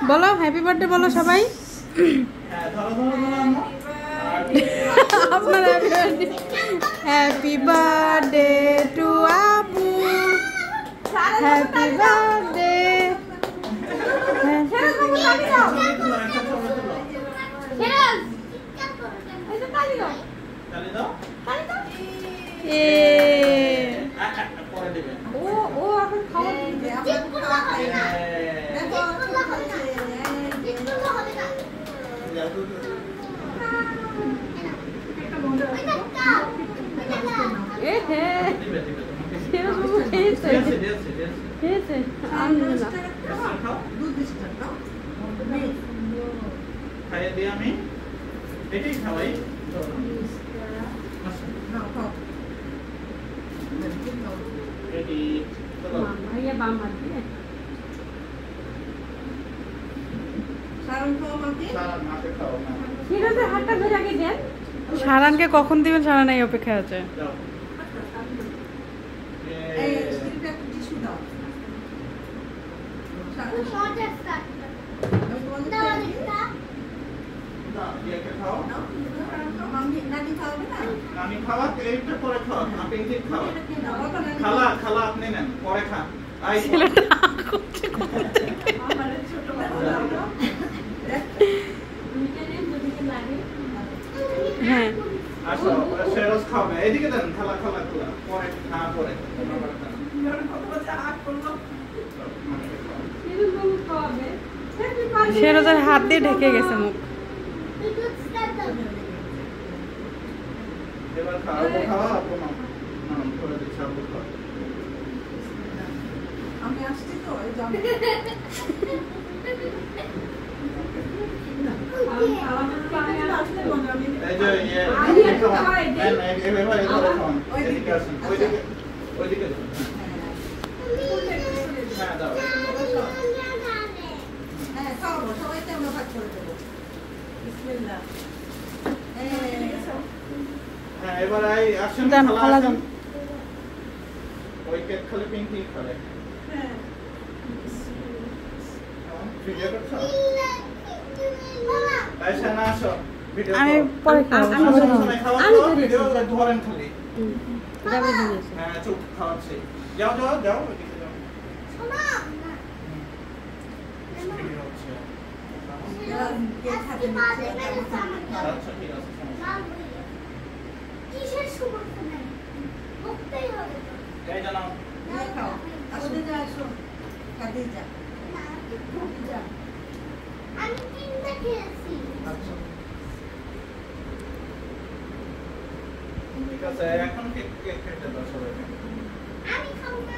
বলো happy birthday বলো সবাই। আপনার হ্যাপি বার্থডে টু আপু, হ্যাপি বার্থডে। খাইয়ে দিই আমি এটাই খাওয়াই সারানকে কখন দিবেন? সারান এই অপেক্ষায় আছে। খালা খালা আপনি নেন পরে খান। হ্যাঁ আসো শেরোজ খাবে এদিকে দেন খালা খালা খালা পরে খা পরে শেরোজের হাত দিয়ে ঢেকে গেছে মুখ। এবার খাওয়া খাওয়া আপু নাম করে দিচ্ছি আপু খাওয়া। আমি আসছি তো এই জন্য এই যে ইয়ে এভাবে খাওয়ান এদিকে আসুন ওইদিকে হ্যাঁ দাও হ্যাঁ খাওয়াবো সবাইকে আমরা ভাগ করে দেবো। বিসমিল্লাহ। হ্যাঁ এবার এই আসুন খালা আসুন ওই কেক খালি পিঙ্কি খাবে। হ্যাঁ ভিডিও করছো আয়শা না আসো ভিডিও আমি পরে খাবো। খাওয়া ভিডিও ধরেন খালি হ্যাঁ চুপ খাওয়াচ্ছি যাও যাও যাও ওইদিকে যাও ভিডিও হচ্ছে কেক হাতে নিচ্ছে আচ্ছা ঠিক আছে কিসের সমস্যা নাই মুক্তই হবে এই জানাও খাও আসলে যা আসো কাঁদে যা যা আমি তিনটা খেয়েছি আচ্ছা ঠিক আছে এখন কেক কেক খেতে দাও সবাইকে আমি খাবো না